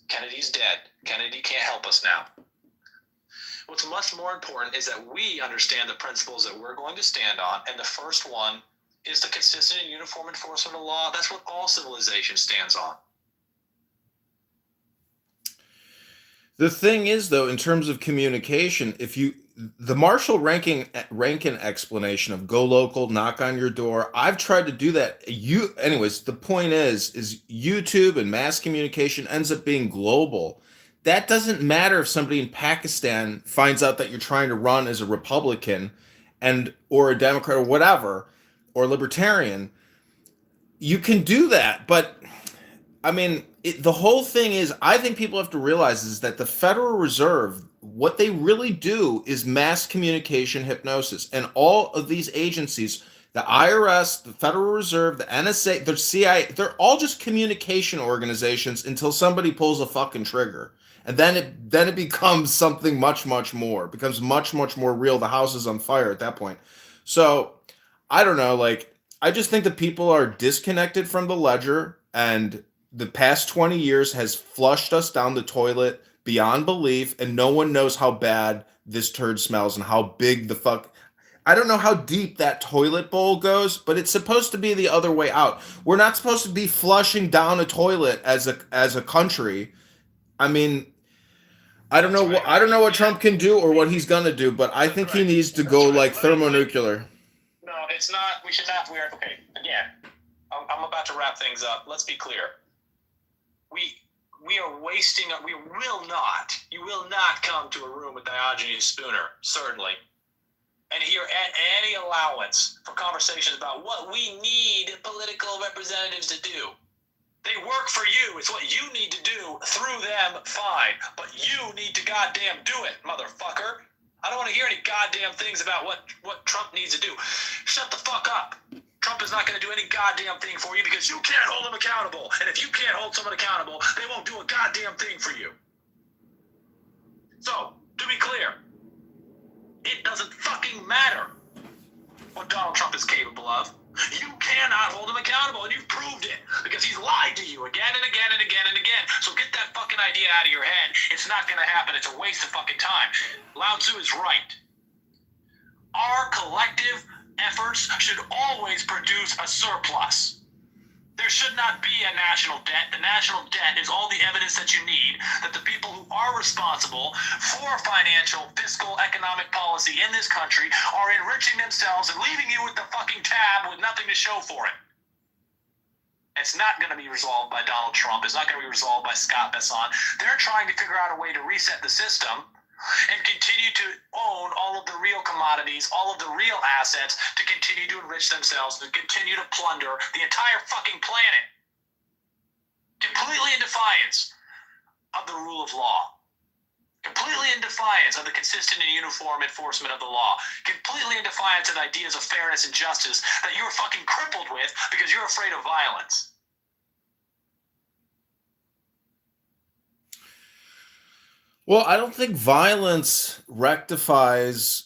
Kennedy's dead. Kennedy can't help us now. What's much more important is that we understand the principles that we're going to stand on, and the first one is the consistent and uniform enforcement of law. That's what all civilization stands on. The thing is, though, in terms of communication, the Marshall Rankin explanation of go local, knock on your door, I've tried to do that. Anyways, the point is YouTube and mass communication ends up being global. That doesn't matter if somebody in Pakistan finds out that you're trying to run as a Republican or a Democrat or whatever, or libertarian. You can do that, but I mean, the whole thing is, I think people have to realize is that the Federal Reserve, what they really do is mass communication hypnosis. And all of these agencies, the IRS, the Federal Reserve, the NSA, the CIA, they're all just communication organizations until somebody pulls a fucking trigger. And then it becomes something much, much more. It becomes much, much more real. The house is on fire at that point. So, I don't know, like, I just think that people are disconnected from the ledger, and the past 20 years has flushed us down the toilet beyond belief, and no one knows how bad this turd smells and how big the fuck. I don't know how deep that toilet bowl goes, but it's supposed to be the other way out. We're not supposed to be flushing down a toilet as a country. I mean, I don't know what Trump can do or what he's gonna do, but I think he needs to go like thermonuclear. No, it's not. We should not. Okay. Again, I'm about to wrap things up. Let's be clear. We are wasting. You will not come to a room with Diogenes Spooner, certainly, and hear any allowance for conversations about what we need political representatives to do. They work for you. It's what you need to do through them, fine. But you need to goddamn do it, motherfucker. I don't want to hear any goddamn things about what Trump needs to do. Shut the fuck up. Trump is not going to do any goddamn thing for you because you can't hold him accountable. And if you can't hold someone accountable, they won't do a goddamn thing for you. So, to be clear, it doesn't fucking matter what Donald Trump is capable of. You cannot hold him accountable, and you've proved it because he's lied to you again and again and again and again. So get that fucking idea out of your head. It's not going to happen. It's a waste of fucking time. Lao Tzu is right. Our collective efforts should always produce a surplus. There should not be a national debt. The national debt is all the evidence that you need that the people who are responsible for financial, fiscal, economic policy in this country are enriching themselves and leaving you with the fucking tab with nothing to show for it. It's not going to be resolved by Donald Trump. It's not going to be resolved by Scott Besson. They're trying to figure out a way to reset the system and continue to own all of the real commodities, all of the real assets, to continue to enrich themselves, to continue to plunder the entire fucking planet. Completely in defiance of the rule of law. Completely in defiance of the consistent and uniform enforcement of the law. Completely in defiance of ideas of fairness and justice that you're fucking crippled with because you're afraid of violence. Well, I don't think violence rectifies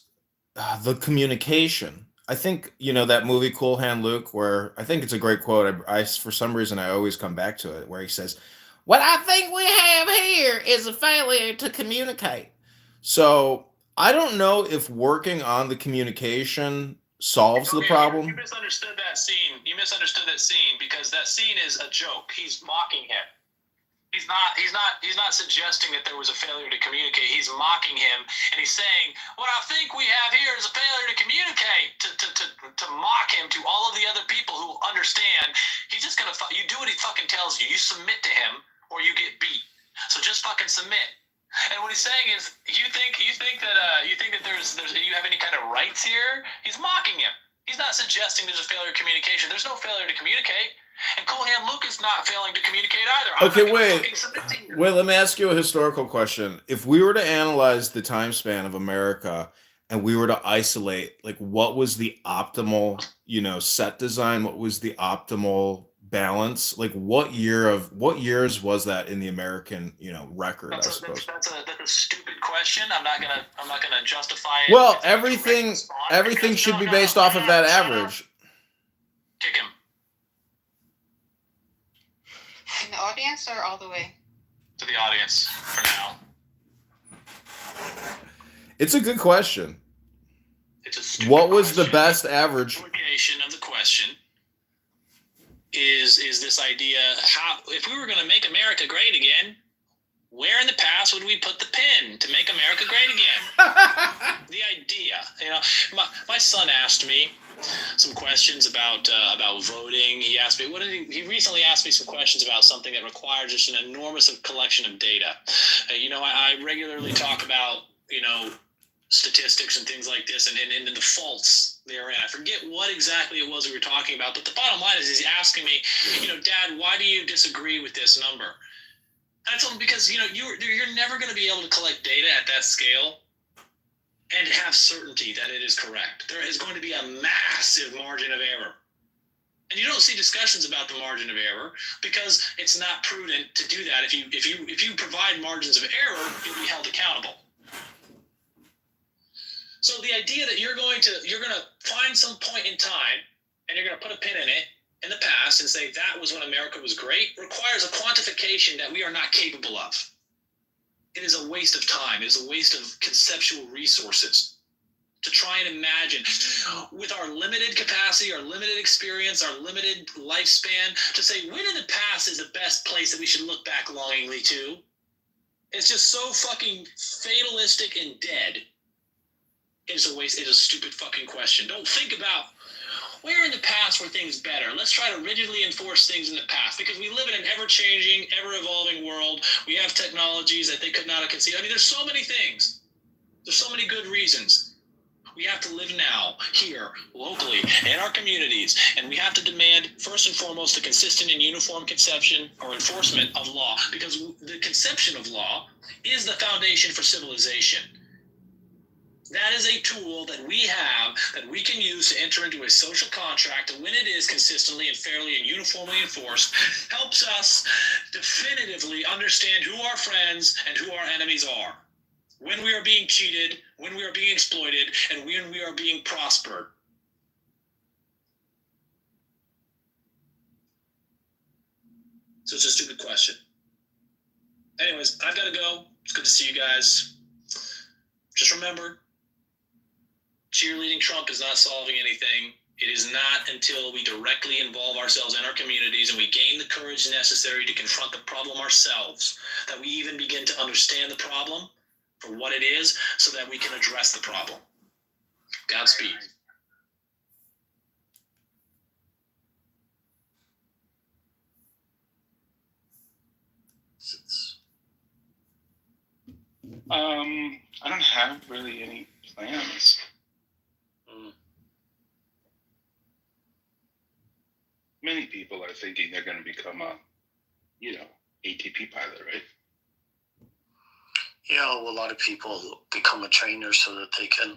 the communication. I think, that movie Cool Hand Luke, where I think it's a great quote. I for some reason, I always come back to it, where he says, "What I think we have here is a failure to communicate." So I don't know if working on the communication solves the problem. You misunderstood that scene. Because that scene is a joke. He's mocking him. He's not suggesting that there was a failure to communicate. He's mocking him, and he's saying, what I think we have here is a failure to communicate, to mock him to all of the other people who understand. He's just gonna, you do what he fucking tells you. You submit to him, or you get beat. So just fucking submit. And what he's saying is, you think that there's you have any kind of rights here? He's mocking him. He's not suggesting there's a failure of communication. There's no failure to communicate. And Cool Hand Luke is not failing to communicate either. Okay, wait, let me ask you a historical question. If we were to analyze the time span of America and we were to isolate, like, what was the optimal, set design? What was the optimal balance? Like, what years was that in the American, record, I suppose? That's a stupid question. I'm not gonna justify it. Well, everything should be based off of that average. Kick him. In the audience or all the way? To the audience. experience for now. It's a good question. It's a stupid What was the question. best average? The implication of the question is this idea: how, if we were going to make America great again, where in the past would we put the pin to make America great again? The idea, my son asked me some questions about voting. He asked me he recently asked me some questions about something that requires just an enormous collection of data. I regularly talk about statistics and things like this, and the faults therein. I forget what exactly it was we were talking about, but the bottom line is he's asking me, Dad, why do you disagree with this number? And I told him, because you're never going to be able to collect data at that scale and have certainty that it is correct. There is going to be a massive margin of error. And you don't see discussions about the margin of error because it's not prudent to do that. If you provide margins of error, you'll be held accountable. So the idea that you're going to find some point in time and you're going to put a pin in it in the past and say that was when America was great requires a quantification that we are not capable of. It is a waste of time. It is a waste of conceptual resources to try and imagine, with our limited capacity, our limited experience, our limited lifespan, to say when in the past is the best place that we should look back longingly to. It's just so fucking fatalistic and dead. It's a waste. It's a stupid fucking question. Don't think about where in the past were things better. Let's try to rigidly enforce things in the past because we live in an ever-changing, ever-evolving world. We have technologies that they could not have conceived. I mean, there's so many things. There's so many good reasons. We have to live now, here, locally, in our communities, and we have to demand, first and foremost, a consistent and uniform conception or enforcement of law, because the conception of law is the foundation for civilization. That is a tool that we have that we can use to enter into a social contract, and when it is consistently and fairly and uniformly enforced, helps us definitively understand who our friends and who our enemies are. When we are being cheated, when we are being exploited, and when we are being prospered. So it's a stupid question. Anyways, I've got to go. It's good to see you guys. Just remember, cheerleading Trump is not solving anything. It is not until we directly involve ourselves in our communities and we gain the courage necessary to confront the problem ourselves that we even begin to understand the problem for what it is so that we can address the problem. Godspeed. I don't have really any plans. Many people are thinking they're going to become a, ATP pilot, right? Yeah, well, a lot of people become a trainer so that they can